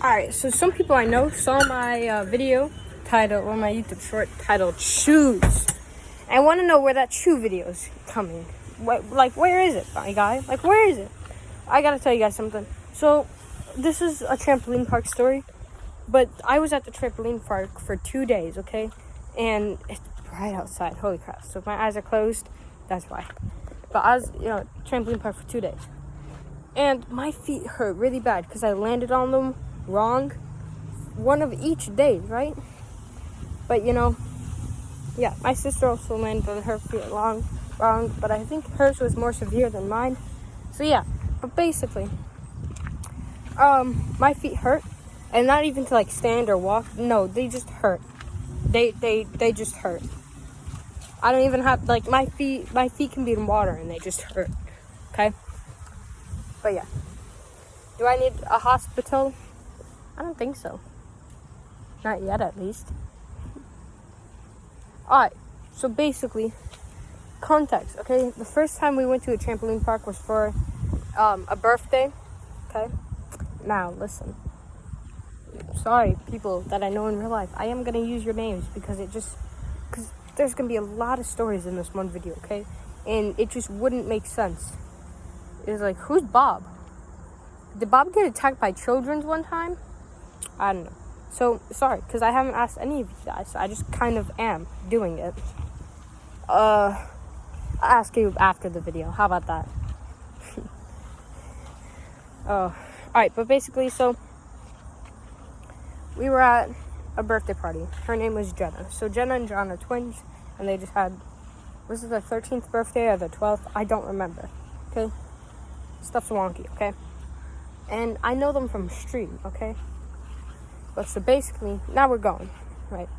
Alright, so some people I know saw my video titled, or my YouTube short titled Shoes. I want to know where that shoe video is coming. Where is it, my guy? Like, where is it? I gotta tell you guys something. So, this is a trampoline park story, but I was at the trampoline park for 2 days, okay? And it's bright outside. Holy crap. So, if my eyes are closed, that's why. But I was, trampoline park for 2 days. And my feet hurt really bad because I landed on them wrong. One of each day, right? But, yeah, my sister also landed on her feet wrong. But I think hers was more severe than mine. So, yeah. But basically, my feet hurt. And not even to, stand or walk. No, they just hurt. They just hurt. I don't even have, my feet can be in water and they just hurt. Okay? But yeah. Do I need a hospital? I don't think so. Not yet, at least. Alright, so basically, context, okay? The first time we went to a trampoline park was for a birthday, okay? Now, listen. Sorry, people that I know in real life. I am going to use your names because there's going to be a lot of stories in this one video, okay? And it just wouldn't make sense. It's like, who's Bob? Did Bob get attacked by children one time? I don't know. So, sorry, because I haven't asked any of you guys. So I just kind of am doing it. I'll ask you after the video. How about that? Alright, but basically, so we were at a birthday party. Her name was Jenna. So Jenna and John are twins, and they just had, was it their 13th birthday or the 12th? I don't remember. Okay? Stuff's wonky, okay? And I know them from stream, okay? But so basically, now we're going, right?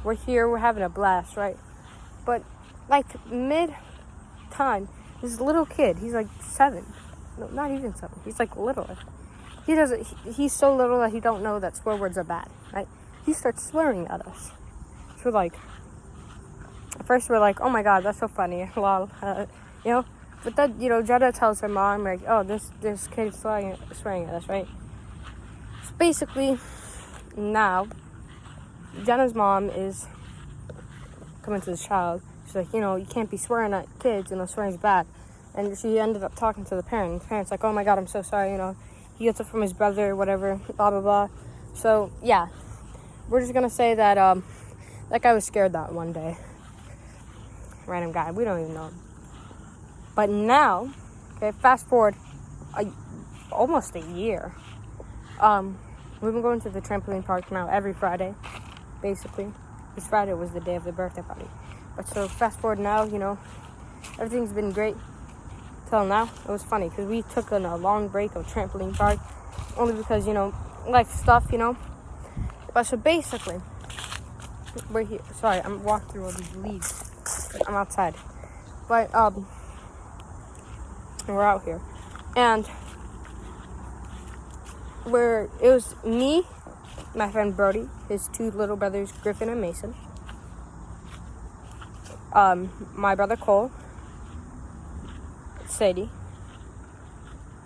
We're here, we're having a blast, right? But, mid-time, this little kid, he's 7. No, not even 7. He's, littler. He's so little that he don't know that swear words are bad, right? He starts swearing at us. So, at first we're like, oh my god, that's so funny, lol, But then, Jenna tells her mom, oh, this kid's swearing at us, right? So basically, now, Jenna's mom is coming to the child. She's like, you can't be swearing at kids, swearing's bad. And she ended up talking to the parent. The parent's like, oh my god, I'm so sorry, he gets it from his brother or whatever, blah, blah, blah. So, yeah, we're just gonna say that, that guy was scared that one day. Random guy, we don't even know him. But now, okay, fast forward almost a year. We've been going to the trampoline park now every Friday, basically. This Friday was the day of the birthday party. But so fast forward now, everything's been great till now. It was funny because we took a long break of trampoline park only because, life stuff, But so basically, we're here. Sorry, I'm walking through all these leaves. I'm outside. But, we're out here. And it was me, my friend Brody, his 2 little brothers, Griffin and Mason, my brother Cole, Sadie,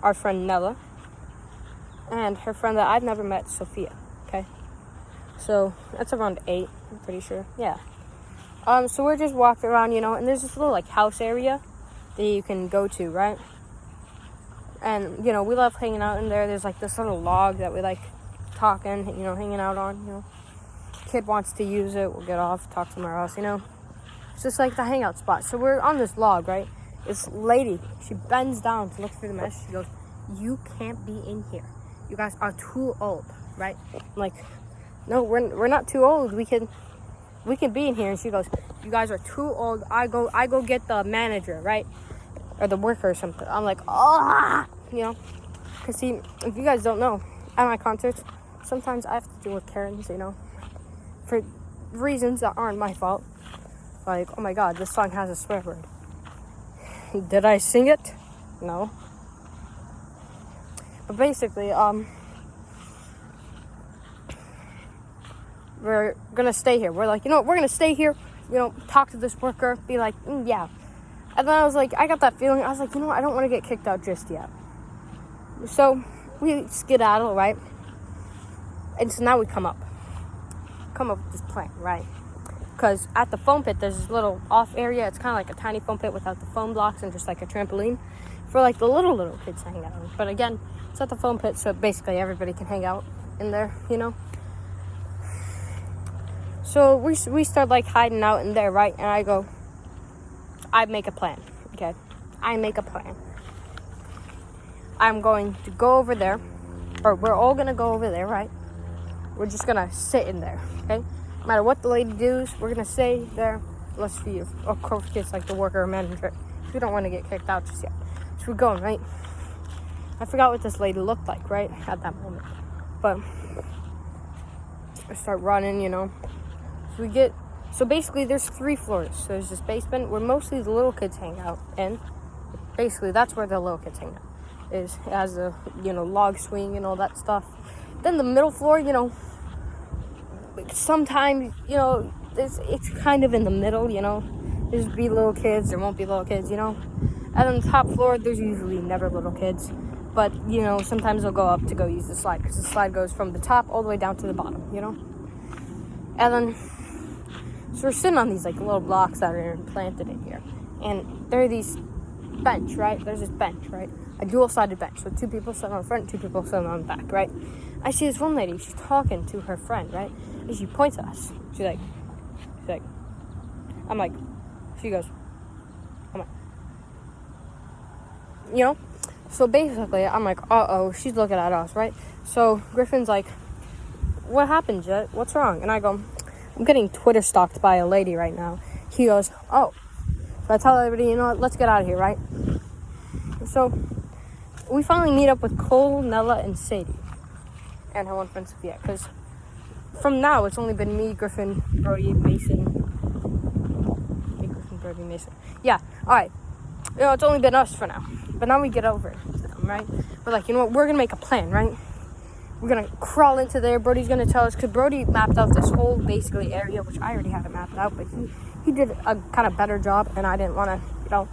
our friend Nella, and her friend that I've never met, Sophia, okay? So, that's around 8, I'm pretty sure, yeah. So we're just walking around, and there's this little, house area that you can go to, right? And, we love hanging out in there. There's, this little log that we like talking, hanging out on, Kid wants to use it, we'll get off, talk somewhere else, It's just the hangout spot. So we're on this log, right? This lady, she bends down to look through the mesh. She goes, you can't be in here. You guys are too old, right? I'm like, no, we're not too old. We can be in here. And she goes, you guys are too old. I go get the manager, right? Or the worker or something. I'm like, Because see, if you guys don't know, at my concerts, sometimes I have to deal with Karens, for reasons that aren't my fault. Like, oh my god, this song has a swear word. Did I sing it? No. But basically, we're gonna stay here. We're like, we're gonna stay here, talk to this worker, be like, yeah. And then I was like, I got that feeling. I was like, I don't want to get kicked out just yet. So we skedaddle, right? And so now we come up with this plan, right? Because at the foam pit, there's this little off area. It's kind of like a tiny foam pit without the foam blocks and just like a trampoline for like the little kids to hang out on. But again, it's at the foam pit, so basically everybody can hang out in there, So we start like hiding out in there, right? And I make a plan, okay? I'm going to go over there, or we're all gonna go over there, right? We're just gonna sit in there, okay? No matter what the lady does, we're gonna stay there. Let's see if, of course, it's like the worker or manager. We don't want to get kicked out just yet. So we're going, right? I forgot what this lady looked like, right? At that moment. But I start running, So basically there's 3 floors. So there's this basement where mostly the little kids hang out. And basically that's where the little kids hang out. It has a, log swing and all that stuff. Then the middle floor, sometimes, it's kind of in the middle, There's be little kids, there won't be little kids, And on the top floor, there's usually never little kids. But, sometimes they'll go up to go use the slide, because the slide goes from the top all the way down to the bottom, And then, so we're sitting on these, like, little blocks that are planted in here. And there are these bench, right? There's this bench, right? A dual-sided bench. So 2 people sitting on the front, 2 people sitting on the back, right? I see this one lady, she's talking to her friend, right? And she points at us. She's like, I'm like, she goes, I'm like, So basically, I'm like, uh-oh, she's looking at us, right? So Griffin's like, what happened, Jet? What's wrong? And I go, I'm getting Twitter stalked by a lady right now. He goes, oh. So I tell everybody, let's get out of here, right? So we finally meet up with Cole, Nella, and Sadie. And her one friend, Sophia. Because from now, it's only been me, Griffin, Brody, Mason. Yeah, alright. It's only been us for now. But now we get over it, right? We're like, we're going to make a plan, right? We're going to crawl into there. Brody's going to tell us, because Brody mapped out this whole, basically, area, which I already had it mapped out, but he did a kind of better job, and I didn't want to,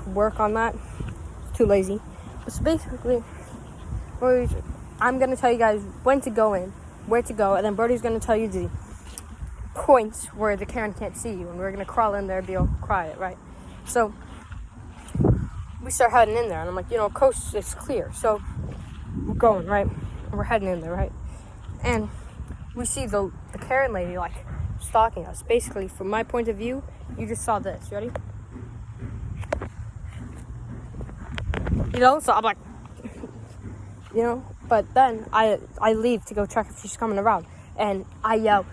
work on that. Too lazy. But so basically, I'm going to tell you guys when to go in, where to go, and then Brody's going to tell you the points where the Karen can't see you, and we're going to crawl in there and be all quiet, right? So we start heading in there, and I'm like, coast is clear, so we're going, right? We're heading in there, right? And we see the Karen lady, like, stalking us. Basically, from my point of view, you just saw this. You ready? So I'm like, but then I leave to go check if she's coming around, and I yell,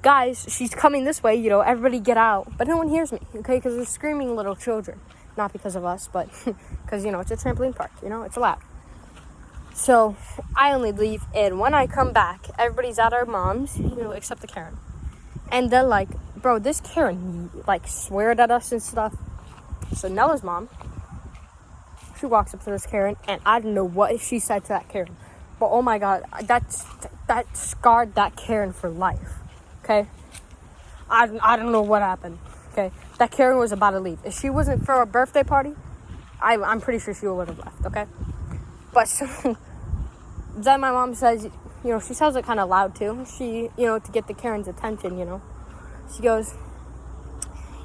guys, she's coming this way, everybody get out. But no one hears me, okay, because they're screaming little children. Not because of us, but because, it's a trampoline park, it's loud. So I only leave, and when I come back, everybody's at our mom's, except the Karen. And they're like, bro, this Karen, like, sweared at us and stuff. So Nella's mom, she walks up to this Karen, and I don't know what she said to that Karen. But oh my God, that scarred that Karen for life, okay? I don't know what happened, okay? That Karen was about to leave. If she wasn't for a birthday party, I'm pretty sure she would have left, okay? But so, then my mom says, she sounds like kind of loud too. She, to get the Karen's attention, She goes,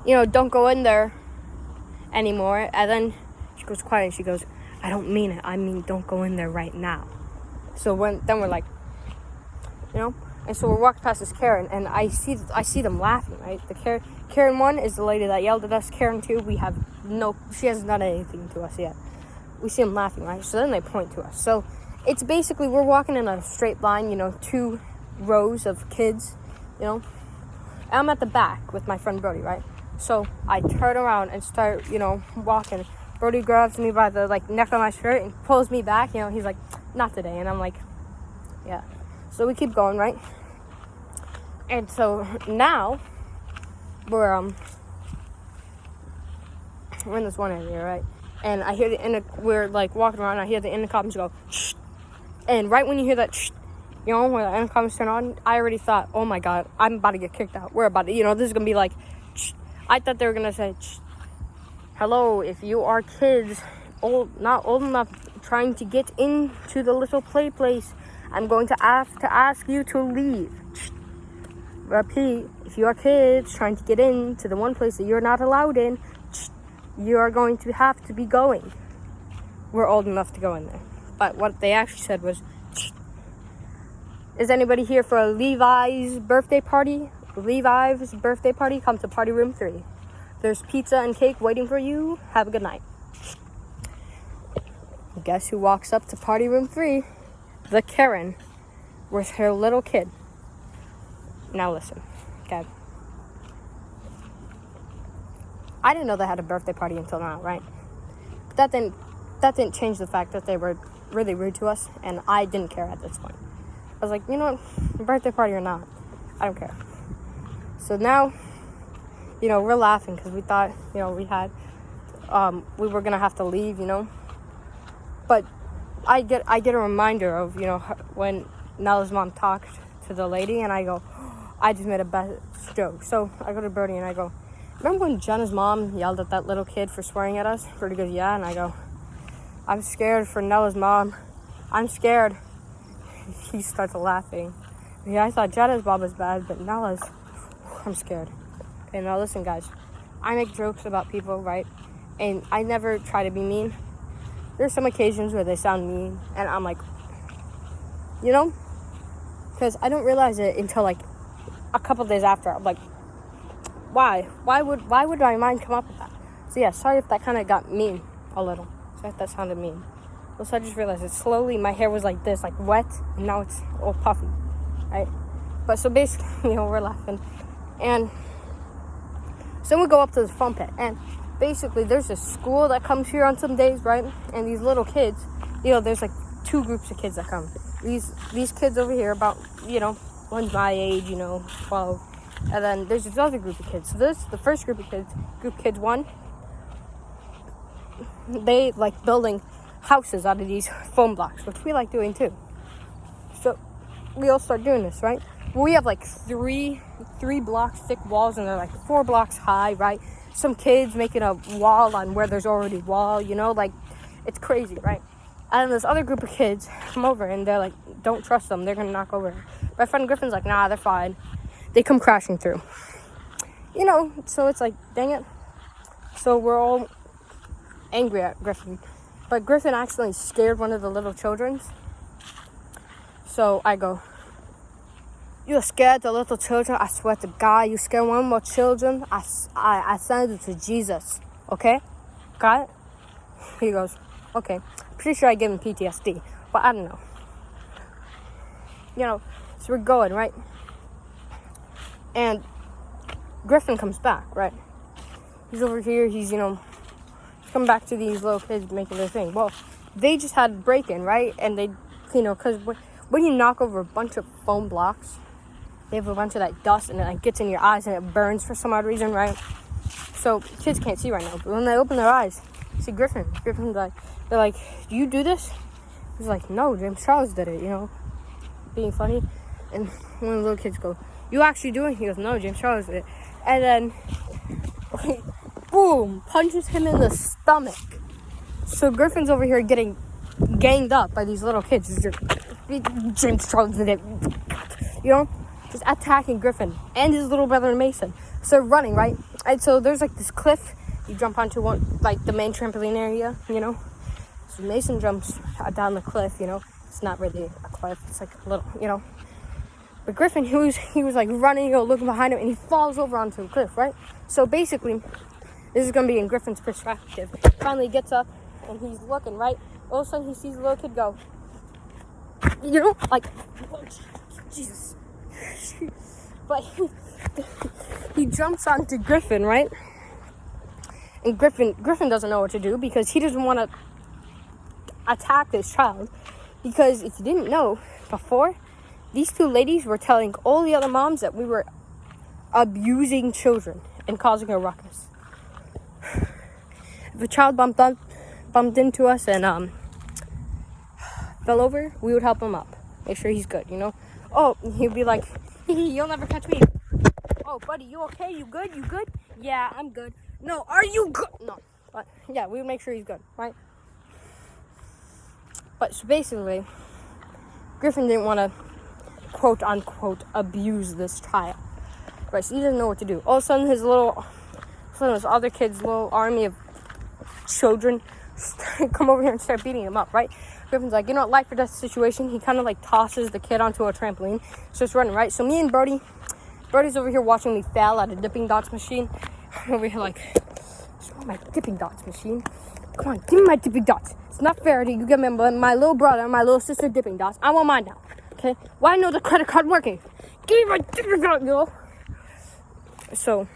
don't go in there anymore. And then she goes quiet and she goes, I don't mean it. I mean, don't go in there right now. So then we're like, and so we're walking past this Karen, and I see them laughing, right? The Karen 1 is the lady that yelled at us. Karen 2, she hasn't done anything to us yet. We see them laughing, right? So then they point to us. So it's basically, we're walking in a straight line, 2 rows of kids, I'm at the back with my friend Brody, right? So I turn around and start, walking. Brody grabs me by the, neck of my shirt and pulls me back. He's like, not today. And I'm like, yeah. So we keep going, right? And so now we're in this one area, right? And I hear we're walking around. I hear the intercoms go, shh. And right when you hear that, shh, when the intercoms turn on, I already thought, oh my God, I'm about to get kicked out. We're about to, this is gonna be like, shh. I thought they were gonna say, shh. Hello, if you are kids not old enough trying to get into the little play place I'm going to have to ask you to leave. Repeat, if you are kids trying to get into the one place that you're not allowed in, you are going to have to be going. We're old enough to go in there. But what they actually said was, is anybody here for a Levi's birthday party? Levi's birthday party, come to party room 3. There's pizza and cake waiting for you. Have a good night. Guess who walks up to party room 3? The Karen with her little kid. Now listen, okay. I didn't know they had a birthday party until now, right? But that didn't change the fact that they were really rude to us, and I didn't care at this point. I was like, you know what, birthday party or not, I don't care. So now, we're laughing because we thought, we were gonna have to leave, But I get a reminder of, when Nella's mom talked to the lady, and I go, I just made a best joke. So I go to Brody and I go, remember when Jenna's mom yelled at that little kid for swearing at us? Brody goes, yeah. And I go, I'm scared for Nella's mom. I'm scared. He starts laughing. Yeah, I thought Jenna's mom was bad, but Nella's, I'm scared. And now listen, guys, I make jokes about people, right? And I never try to be mean. There's some occasions where they sound mean, and I'm like, because I don't realize it until like a couple days after. I'm like, why would my mind come up with that? So yeah, sorry if that kind of got mean a little. Sorry if that sounded mean. So I just realized it slowly. My hair was like this, like wet, and now it's all puffy, right? But so basically, we're laughing, and so we go up to the fun pit, and basically there's a school that comes here on some days, right? And these little kids, there's like 2 groups of kids that come. These kids over here, about one's my age, 12, and then there's this other group of kids. So the first group of kids 1, they like building houses out of these foam blocks, which we like doing too. So we all start doing this, right? We have like three blocks thick walls, and they're like 4 blocks high, right? Some kids making a wall on where there's already wall, like it's crazy, right? And then this other group of kids come over, and they're like, don't trust them, they're gonna knock over. My friend Griffin's like, nah, they're fine. They come crashing through. So it's like, dang it. So we're all angry at Griffin. But Griffin accidentally scared one of the little children. So I go, you scared the little children? I swear to God, you scared one more children? I send it to Jesus. Okay? Got it? He goes, okay. Pretty sure I gave him PTSD, but I don't know. So we're going, right? And Griffin comes back, right? He's over here, he's coming back to these little kids making their thing. Well, they just had a break-in, right? And they, because when you knock over a bunch of foam blocks, they have a bunch of that dust, and it like gets in your eyes, and it burns for some odd reason, right? So kids can't see right now, but when they open their eyes, see Griffin's like, they're like, do you do this? He's like, no, James Charles did it, being funny. And one of the little kids go, you actually do it? He goes, no, James Charles did it. And then, boom, punches him in the stomach. So Griffin's over here getting ganged up by these little kids. James Charles did it, just attacking Griffin and his little brother Mason. So running, right? And so there's like this cliff. You jump onto one, like the main trampoline area, So Mason jumps down the cliff, It's not really a cliff. It's like a little, But Griffin, he was like running, looking behind him, and he falls over onto the cliff, right? So basically, this is gonna be in Griffin's perspective. Finally gets up, and he's looking, right? All of a sudden, he sees the little kid go, like, oh, Jesus. But he jumps onto Griffin, right? And Griffin doesn't know what to do because he doesn't want to attack this child. Because if you didn't know, before, these 2 ladies were telling all the other moms that we were abusing children and causing a ruckus. If a child bumped into us and fell over, we would help him up. Make sure he's good, Oh, he'd be like, you'll never catch me. Oh, buddy, you okay? You good? You good? Yeah, I'm good. No, are you good? No. But yeah, we would make sure he's good, right? But so basically, Griffin didn't want to, quote unquote, abuse this child. Right, so he doesn't know what to do. All of a sudden, his other kid's little army of children come over here and start beating him up, right? Griffin's like, you know what, life or death situation. He kind of like tosses the kid onto a trampoline, starts running, right? So me and Brody's over here watching me fail at a dipping dots machine. I'm over here like, I want my dipping dots machine. Come on, give me my dipping dots. It's not fair that you give me my little brother and my little sister dipping dots. I want mine now, okay? Why know the credit card working? Give me my dipping dots, you know? So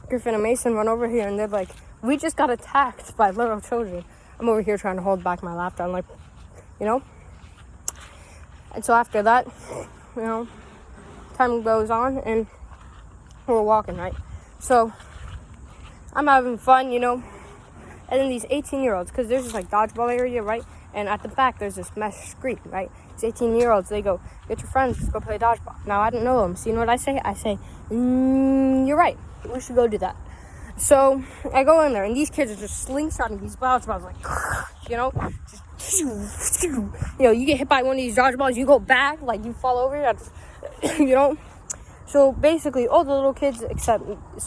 Griffin and Mason run over here and they're like, we just got attacked by little children. I'm over here trying to hold back my laughter. I'm like, you know? And so after that, you know, time goes on and we're walking, right? So I'm having fun, you know? And then these 18-year-olds, because there's this like dodgeball area, right? And at the back, there's this mesh screen, right? These 18-year-olds, they go, get your friends, let's go play dodgeball. Now, I don't know them. So you know what I say? I say, you're right. We should go do that. So I go in there, and these kids are just slingshotting these balls. I was like, you know, you get hit by one of these dodgeballs, you go back, like you fall over, you know. So basically, all the little kids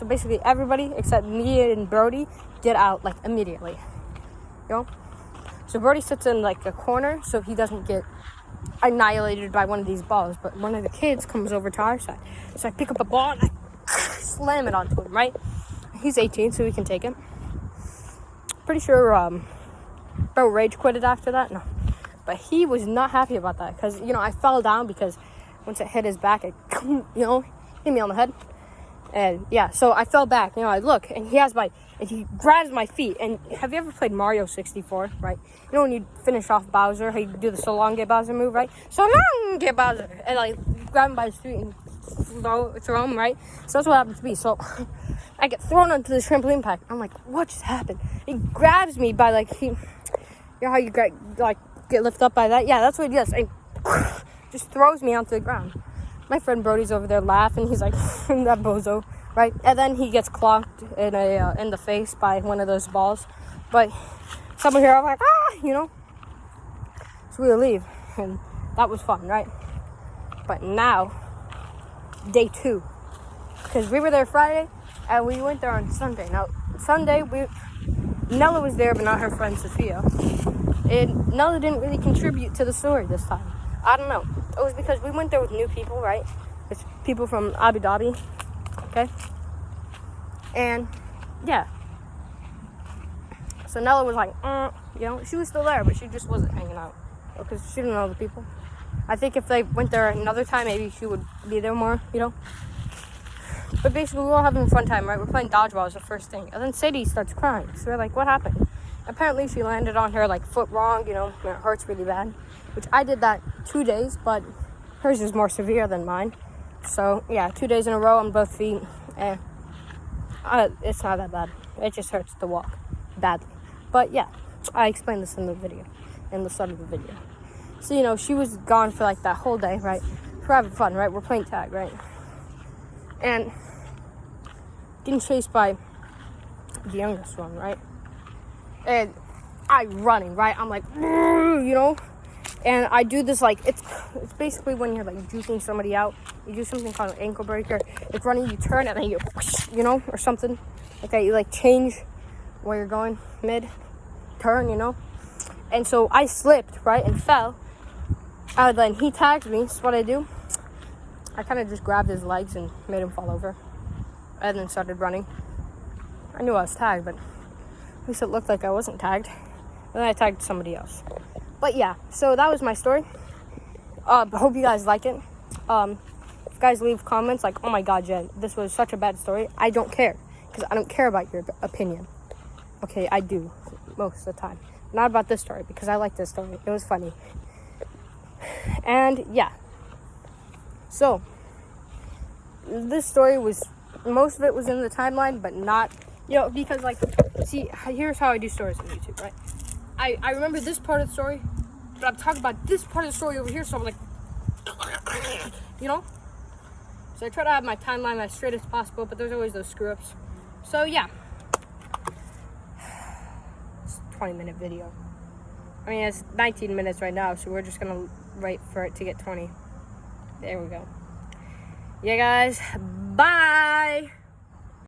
basically everybody except me and Brody get out like immediately, you know. So Brody sits in like a corner so he doesn't get annihilated by one of these balls. But one of the kids comes over to our side, so I pick up a ball and I slam it onto him, right? He's 18, so we can take him. Pretty sure Bro rage quitted after that. No, but he was not happy about that because, you know, I fell down because once it hit his back, it, you know, hit me on the head. And yeah, so I fell back. You know, I look and he grabs my feet. And have you ever played Mario 64? Right? You know when you finish off Bowser, how you do the so long get Bowser move, right? So long get Bowser, and like grab him by his feet and throw him, right? So that's what happened to me. So I get thrown onto the trampoline park. I'm like, what just happened? He grabs me by like you know how you get lifted up by that? Yeah, that's what he does. And just throws me onto the ground. My friend Brody's over there laughing. He's like, that bozo, right? And then he gets clocked in the face by one of those balls. But someone here, I'm like, you know. So we leave, and that was fun, right? But now, day 2, because we were there Friday, and we went there on Sunday. Now, Sunday, Nella was there, but not her friend Sophia. And Nella didn't really contribute to the story this time. I don't know. It was because we went there with new people, right? It's people from Abu Dhabi, okay? And, yeah. So Nella was like, you know, she was still there, but she just wasn't hanging out. Because she didn't know the people. I think if they went there another time, maybe she would be there more, you know? But basically, we were all having a fun time, right? We're playing dodgeball as the first thing. And then Sadie starts crying. So we're like, what happened? Apparently, she landed on her, like, foot wrong, you know, and it hurts really bad. Which I did that 2 days, but hers is more severe than mine. So, yeah, 2 days in a row on both feet. It's not that bad. It just hurts to walk badly. But, yeah, I explained this in the video, in the start of the video. So, you know, she was gone for, like, that whole day, right? We're having fun, right? We're playing tag, right? And getting chased by the youngest one, right? And I'm running, right? I'm like, you know? And I do this, like, it's basically when you're, like, juking somebody out. You do something called an ankle breaker. It's running, you turn, and then you know, or something. Like that, you, like, change where you're going, mid-turn, you know? And so I slipped, right, and fell. Then he tagged me, so what I do, I kind of just grabbed his legs and made him fall over. And then started running. I knew I was tagged, but at least it looked like I wasn't tagged. And then I tagged somebody else. But yeah, so that was my story. Hope you guys like it. If you guys leave comments like, oh my god, Jen, this was such a bad story, I don't care. Because I don't care about your opinion. Okay, I do, most of the time. Not about this story, because I like this story. It was funny. And yeah. So, this story was, most of it was in the timeline, but not, you know, because, like, see, here's how I do stories on YouTube, right? I remember this part of the story, but I'm talking about this part of the story over here, so I'm like, you know? So I try to have my timeline as straight as possible, but there's always those screw-ups. So, yeah. It's a 20-minute video. I mean, it's 19 minutes right now, so we're just gonna right for it to get 20. There we go. Yeah, guys. Bye.